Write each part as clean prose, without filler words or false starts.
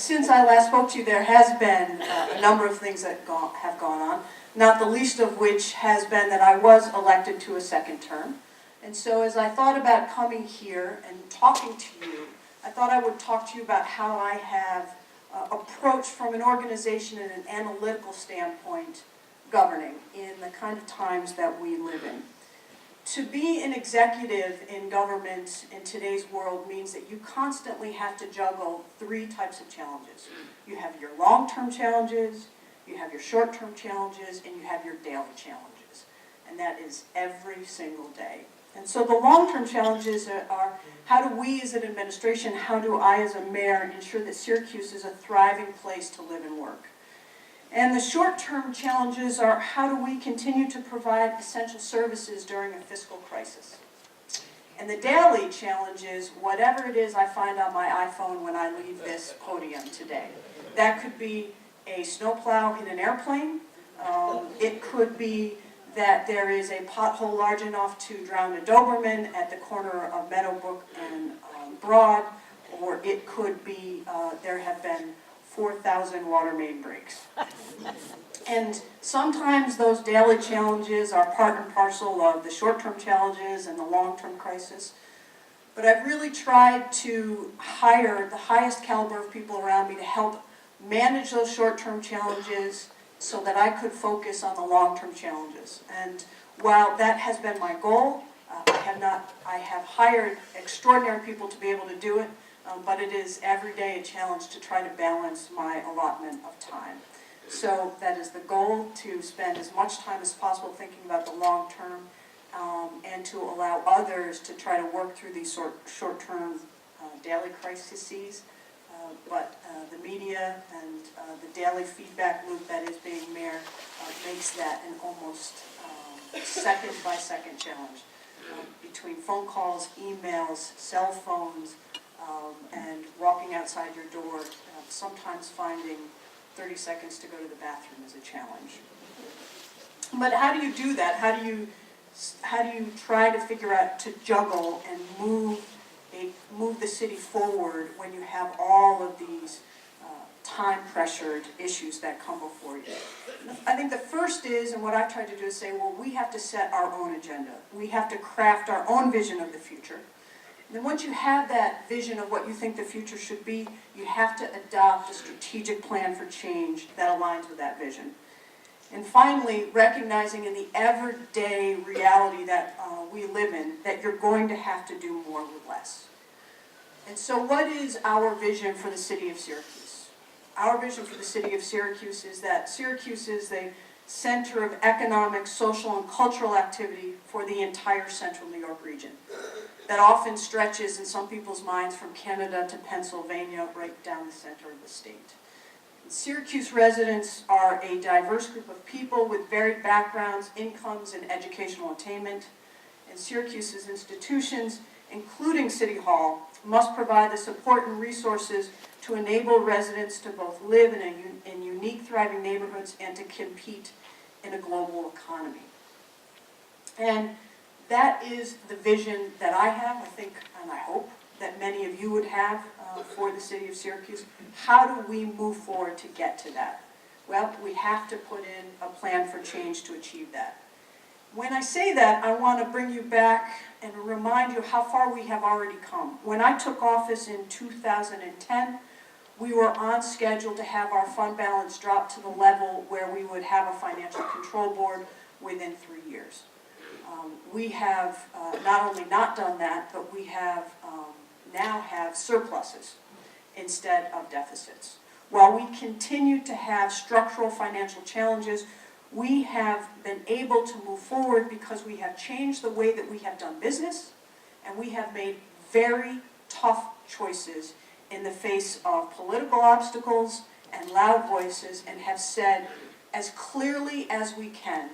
since I last spoke to you, there has been a number of things that have gone on, not the least of which has been that I was elected to a second term. And so as I thought about coming here and talking to you, I thought I would talk to you about how I have approached from an organization and an analytical standpoint governing in the kind of times that we live in. To be an executive in government in today's world means that you constantly have to juggle three types of challenges. You have your long-term challenges, you have your short-term challenges, and you have your daily challenges. And that is every single day. And so the long-term challenges are, how do we as an administration, how do I as a mayor ensure that Syracuse is a thriving place to live and work? And the short-term challenges are, how do we continue to provide essential services during a fiscal crisis? And the daily challenge is whatever it is I find on my iPhone when I leave this podium today. That could be a snowplow in an airplane. It could be that there is a pothole large enough to drown a Doberman at the corner of Meadowbrook and Broad, or it could be there have been 4,000 water main breaks. And sometimes those daily challenges are part and parcel of the short-term challenges and the long-term crisis. But I've really tried to hire the highest caliber of people around me to help manage those short-term challenges so that I could focus on the long-term challenges. And while that has been my goal, I have hired extraordinary people to be able to do it, but it is every day a challenge to try to balance my allotment of time. So that is the goal, to spend as much time as possible thinking about the long term, and to allow others to try to work through these short-term daily crises. But the media and the daily feedback loop that is being mayor makes that an almost second-by-second challenge. Between phone calls, emails, cell phones, and walking outside your door, sometimes finding 30 seconds to go to the bathroom is a challenge. But how do you do that? How do you try to figure out to juggle and move the city forward when you have all of these time-pressured issues that come before you? I think the first is, and what I've tried to do is say, well, we have to set our own agenda. We have to craft our own vision of the future. And then once you have that vision of what you think the future should be, you have to adopt a strategic plan for change that aligns with that vision. And finally, recognizing in the everyday reality that we live in, that you're going to have to do more with less. And so what is our vision for the city of Syracuse? Our vision for the city of Syracuse is that Syracuse is the center of economic, social, and cultural activity for the entire central New York region. That often stretches in some people's minds from Canada to Pennsylvania, right down the center of the state. Syracuse residents are a diverse group of people with varied backgrounds, incomes, and educational attainment. And Syracuse's institutions, including City Hall, must provide the support and resources to enable residents to both live in unique, thriving neighborhoods and to compete in a global economy. And that is the vision that I have, I think, and I hope that many of you would have for the city of Syracuse. How do we move forward to get to that? Well, we have to put in a plan for change to achieve that. When I say that, I want to bring you back and remind you how far we have already come. When I took office in 2010, we were on schedule to have our fund balance drop to the level where we would have a financial control board within 3 years. We have not only not done that, but we have now have surpluses instead of deficits. While we continue to have structural financial challenges, we have been able to move forward because we have changed the way that we have done business, and we have made very tough choices in the face of political obstacles and loud voices, and have said as clearly as we can,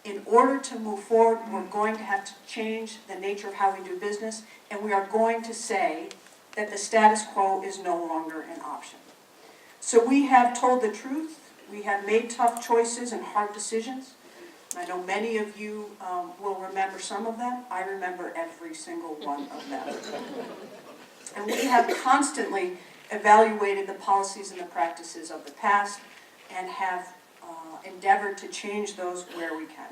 in order to move forward, we're going to have to change the nature of how we do business, and we are going to say that the status quo is no longer an option. So we have told the truth. We have made tough choices and hard decisions. I know many of you will remember some of them. I remember every single one of them. And we have constantly evaluated the policies and the practices of the past and have endeavored to change those where we can.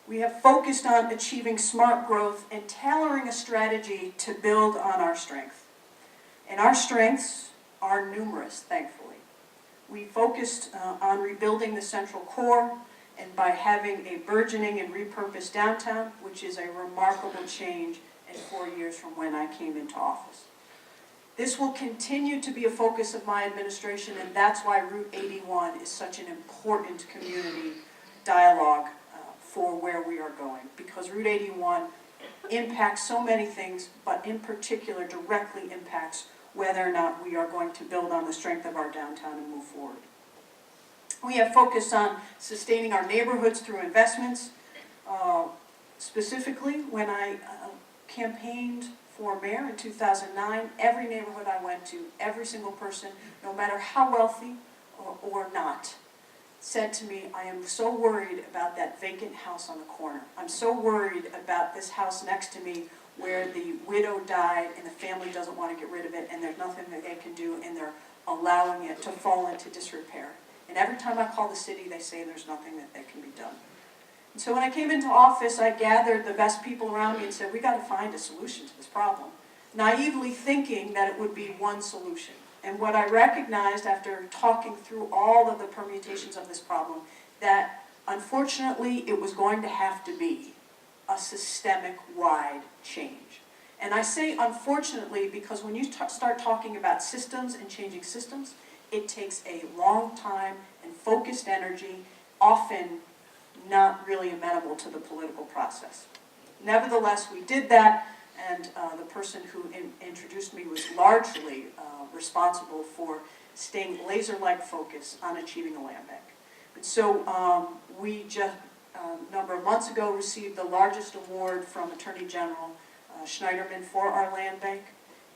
We have focused on achieving smart growth and tailoring a strategy to build on our strength. And our strengths are numerous, thankfully. We focused on rebuilding the central core and by having a burgeoning and repurposed downtown, which is a remarkable change in 4 years from when I came into office. This will continue to be a focus of my administration, and that's why Route 81 is such an important community dialogue for where we are going, because Route 81 impacts so many things, but in particular directly impacts whether or not we are going to build on the strength of our downtown and move forward. We have focused on sustaining our neighborhoods through investments. Specifically, when I campaigned for mayor in 2009, every neighborhood I went to, every single person, no matter how wealthy or not, said to me, I am so worried about that vacant house on the corner. I'm so worried about this house next to me where the widow died and the family doesn't want to get rid of it and there's nothing that they can do and they're allowing it to fall into disrepair. And every time I call the city, they say there's nothing that can be done. And so when I came into office, I gathered the best people around me and said, we got to find a solution to this problem. Naively thinking that it would be one solution. And what I recognized after talking through all of the permutations of this problem, that unfortunately it was going to have to be a systemic-wide change. And I say unfortunately because when you start talking about systems and changing systems, it takes a long time and focused energy, often not really amenable to the political process. Nevertheless, we did that, and the person who introduced me was largely responsible for staying laser-like focused on achieving a land bank. And so we just a number of months ago received the largest award from Attorney General Schneiderman for our land bank.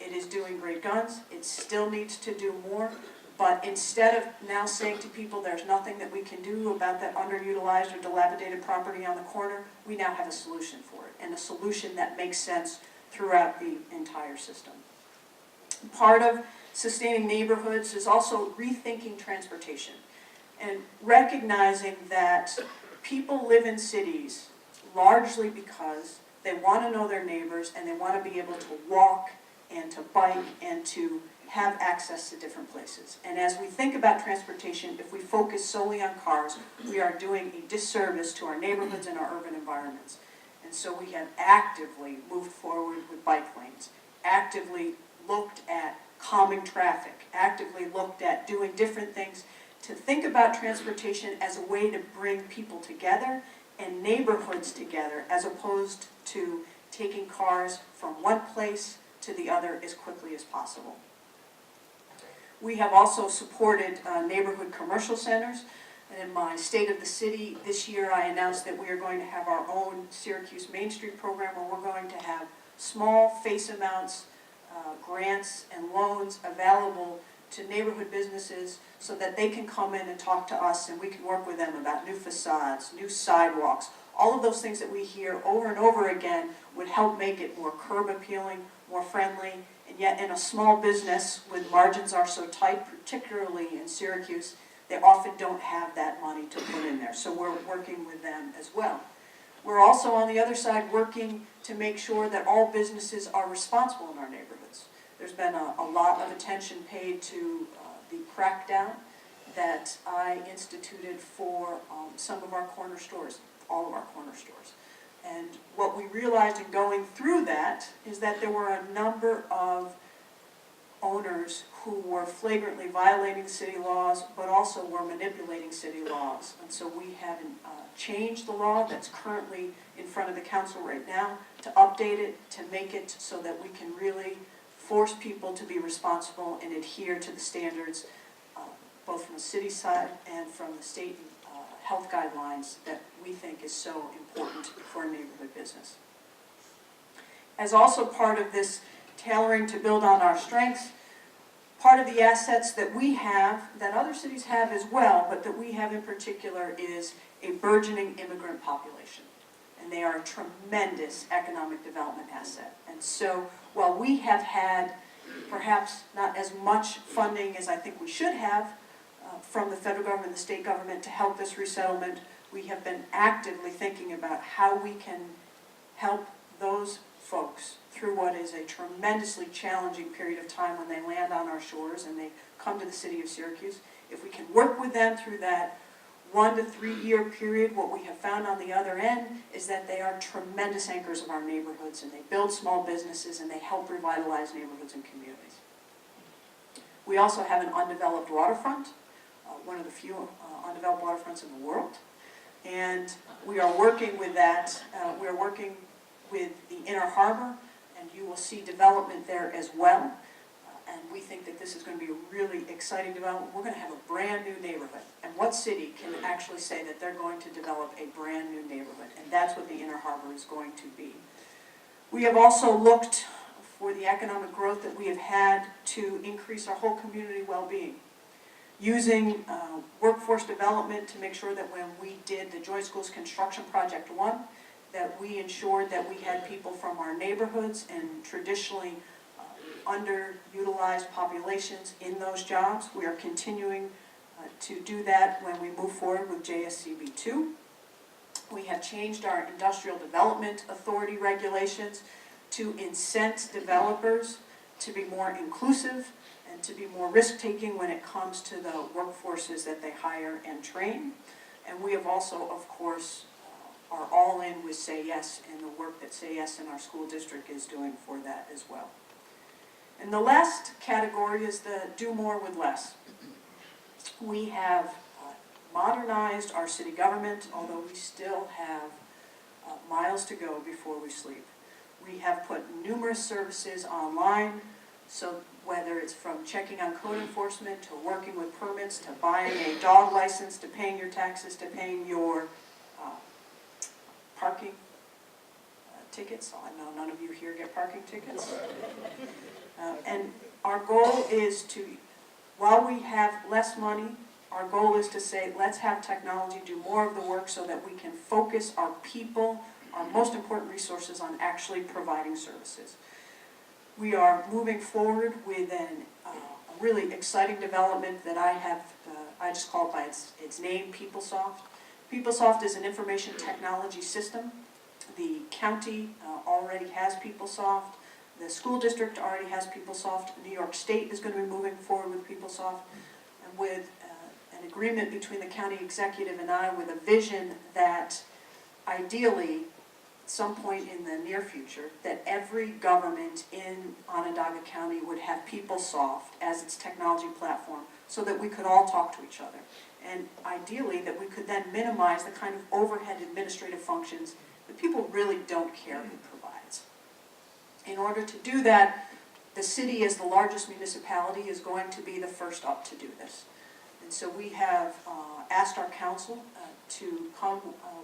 It is doing great guns. It still needs to do more. But instead of now saying to people there's nothing that we can do about that underutilized or dilapidated property on the corner, we now have a solution for it, and a solution that makes sense throughout the entire system. Part of sustaining neighborhoods is also rethinking transportation and recognizing that people live in cities largely because they want to know their neighbors and they want to be able to walk and to bike and to have access to different places. And as we think about transportation, if we focus solely on cars, we are doing a disservice to our neighborhoods and our urban environments. And so we have actively moved forward with bike lanes, actively looked at calming traffic, actively looked at doing different things to think about transportation as a way to bring people together and neighborhoods together, as opposed to taking cars from one place to the other as quickly as possible. We have also supported neighborhood commercial centers. And in my State of the City this year, I announced that we are going to have our own Syracuse Main Street program where we're going to have small face amounts, grants and loans available to neighborhood businesses so that they can come in and talk to us and we can work with them about new facades, new sidewalks. All of those things that we hear over and over again would help make it more curb appealing, more friendly, and yet in a small business when margins are so tight, particularly in Syracuse, they often don't have that money to put in there. So we're working with them as well. We're also on the other side working to make sure that all businesses are responsible in our neighborhoods. There's been a lot of attention paid to the crackdown that I instituted for some of our corner stores, all of our corner stores. And what we realized in going through that is that there were a number of owners who were flagrantly violating city laws, but also were manipulating city laws. And so we have changed the law that's currently in front of the council right now to update it, to make it so that we can really force people to be responsible and adhere to the standards, both from the city side and from the state health guidelines that we think is so important for a neighborhood business. As also part of this tailoring to build on our strengths, part of the assets that we have, that other cities have as well, but that we have in particular, is a burgeoning immigrant population. And they are a tremendous economic development asset. And so while we have had perhaps not as much funding as I think we should have from the federal government and the state government to help this resettlement. We have been actively thinking about how we can help those folks through what is a tremendously challenging period of time when they land on our shores and they come to the city of Syracuse. If we can work with them through that 1 to 3 year period, what we have found on the other end is that they are tremendous anchors of our neighborhoods, and they build small businesses and they help revitalize neighborhoods and communities. We also have an undeveloped waterfront, one of the few undeveloped waterfronts in the world. And we are working with that. We are working with the Inner Harbor, and you will see development there as well. And we think that this is going to be a really exciting development. We're going to have a brand new neighborhood. And what city can actually say that they're going to develop a brand new neighborhood? And that's what the Inner Harbor is going to be. We have also looked for the economic growth that we have had to increase our whole community well-being, using workforce development to make sure that when we did the Joy Schools Construction Project 1, that we ensured that we had people from our neighborhoods and traditionally underutilized populations in those jobs. We are continuing to do that when we move forward with JSCB 2. We have changed our Industrial Development Authority regulations to incent developers to be more inclusive and to be more risk-taking when it comes to the workforces that they hire and train. And we have also, of course, are all in with Say Yes and the work that Say Yes in our school district is doing for that as well. And the last category is the do more with less. We have modernized our city government, although we still have miles to go before we sleep. We have put numerous services online, so whether it's from checking on code enforcement to working with permits to buying a dog license to paying your taxes to paying your parking tickets. I know none of you here get parking tickets. And our goal is to, while we have less money, our goal is to say, let's have technology do more of the work so that we can focus our people, our most important resources, on actually providing services. We are moving forward with a really exciting development that I just call it by its name, PeopleSoft. PeopleSoft is an information technology system. The county already has PeopleSoft. The school district already has PeopleSoft. New York State is going to be moving forward with PeopleSoft, and with an agreement between the county executive and I, with a vision that ideally, at some point in the near future, that every government in Onondaga County would have PeopleSoft as its technology platform so that we could all talk to each other. And ideally, that we could then minimize the kind of overhead administrative functions that people really don't care who provides. In order to do that, the city, as the largest municipality, is going to be the first up to do this. And so we have asked our council to come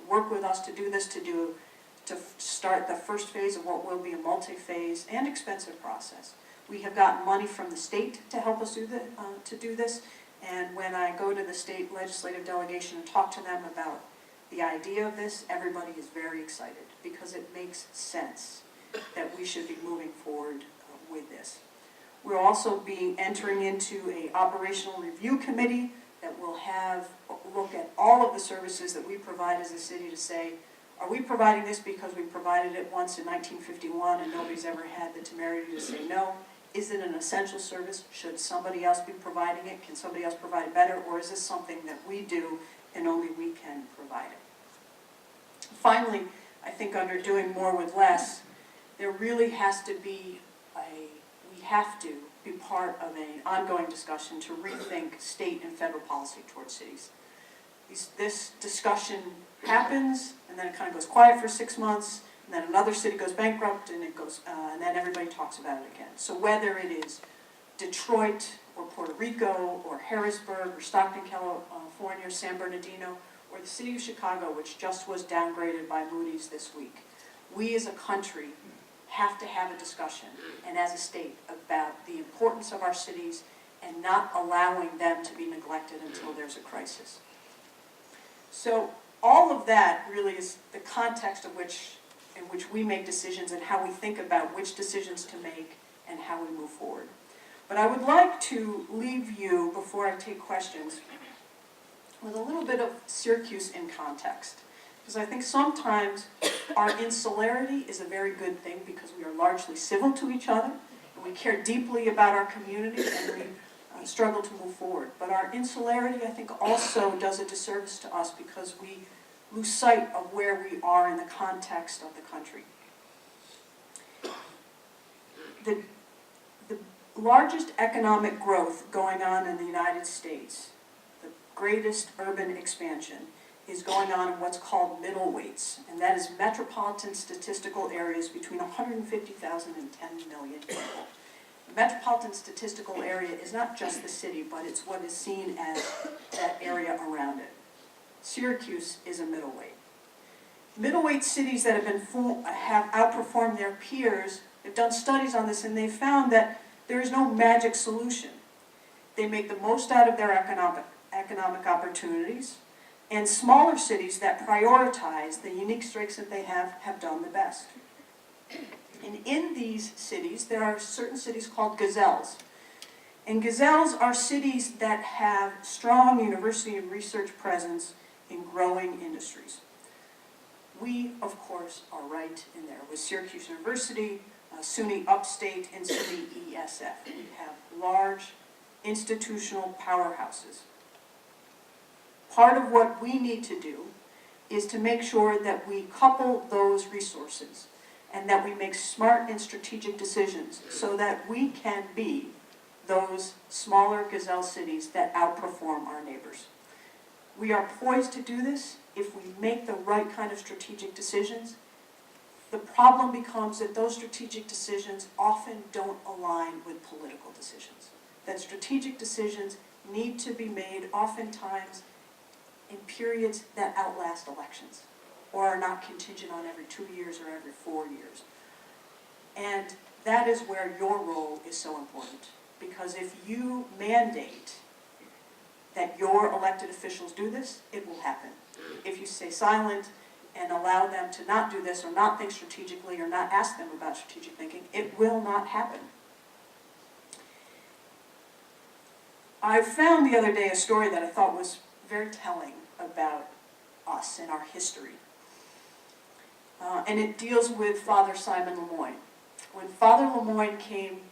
work with us to do this, to start the first phase of what will be a multi-phase and expensive process. We have gotten money from the state to help us do this, and when I go to the state legislative delegation and talk to them about the idea of this, everybody is very excited because it makes sense that we should be moving forward with this. We'll also be entering into an operational review committee that will look at all of the services that we provide as a city to say, are we providing this because we provided it once in 1951 and nobody's ever had the temerity to say no? Is it an essential service? Should somebody else be providing it? Can somebody else provide it better? Or is this something that we do and only we can provide it? Finally, I think under doing more with less, there really has to be we have to be part of an ongoing discussion to rethink state and federal policy towards cities. This discussion happens, and then it kind of goes quiet for 6 months, and then another city goes bankrupt, and and then everybody talks about it again. So whether it is Detroit or Puerto Rico or Harrisburg or Stockton, California, or San Bernardino, or the city of Chicago, which just was downgraded by Moody's this week, we as a country have to have a discussion, and as a state, about the importance of our cities and not allowing them to be neglected until there's a crisis. So all of that really is the context in which we make decisions and how we think about which decisions to make and how we move forward. But I would like to leave you, before I take questions, with a little bit of Syracuse in context. Because I think sometimes our insularity is a very good thing because we are largely civil to each other, and we care deeply about our community, and we struggle to move forward. But our insularity, I think, also does a disservice to us because we lose sight of where we are in the context of the country. The largest economic growth going on in the United States, the greatest urban expansion, is going on in what's called middleweights, and that is metropolitan statistical areas between 150,000 and 10 million people. The metropolitan statistical area is not just the city, but it's what is seen as that area around it. Syracuse is a middleweight. Middleweight cities that have outperformed their peers have done studies on this, and they've found that there is no magic solution. They make the most out of their economic opportunities, and smaller cities that prioritize the unique strengths that they have done the best. And in these cities, there are certain cities called gazelles. And gazelles are cities that have strong university and research presence in growing industries. We, of course, are right in there with Syracuse University, SUNY Upstate, and SUNY ESF. We have large institutional powerhouses. Part of what we need to do is to make sure that we couple those resources and that we make smart and strategic decisions so that we can be those smaller gazelle cities that outperform our neighbors. We are poised to do this if we make the right kind of strategic decisions. The problem becomes that those strategic decisions often don't align with political decisions. That strategic decisions need to be made oftentimes in periods that outlast elections or are not contingent on every 2 years or every 4 years. And that is where your role is so important. Because if you mandate that your elected officials do this, it will happen. If you stay silent and allow them to not do this or not think strategically or not ask them about strategic thinking, it will not happen. I found the other day a story that I thought was very telling about us and our history. And it deals with Father Simon Lemoyne. When Father Lemoyne came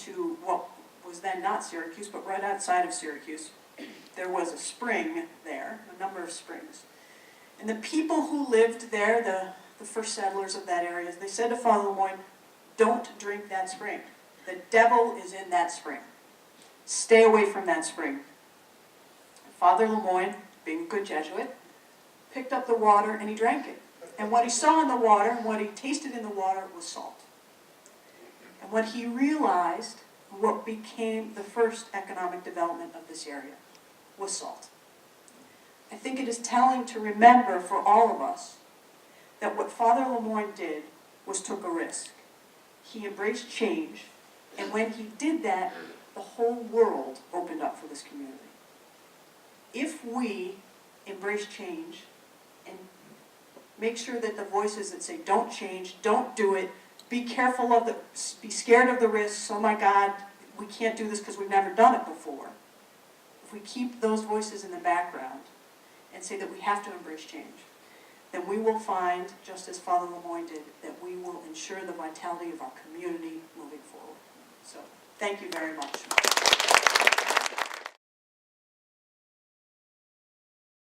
to what was then not Syracuse, but right outside of Syracuse, there was a spring there, a number of springs. And the people who lived there, the first settlers of that area, they said to Father Lemoyne, "Don't drink that spring. The devil is in that spring. Stay away from that spring." And Father Lemoyne, being a good Jesuit, picked up the water and he drank it. And what he saw in the water and what he tasted in the water was salt. And what he realized, what became the first economic development of this area, was salt. I think it is telling to remember for all of us that what Father Lemoyne did was took a risk. He embraced change, and when he did that, the whole world opened up for this community. If we embrace change and make sure that the voices that say don't change, don't do it, be careful of be scared of the risks, oh my God, we can't do this because we've never done it before. If we keep those voices in the background and say that we have to embrace change, then we will find, just as Father Lemoyne did, that we will ensure the vitality of our community moving forward. So, thank you very much.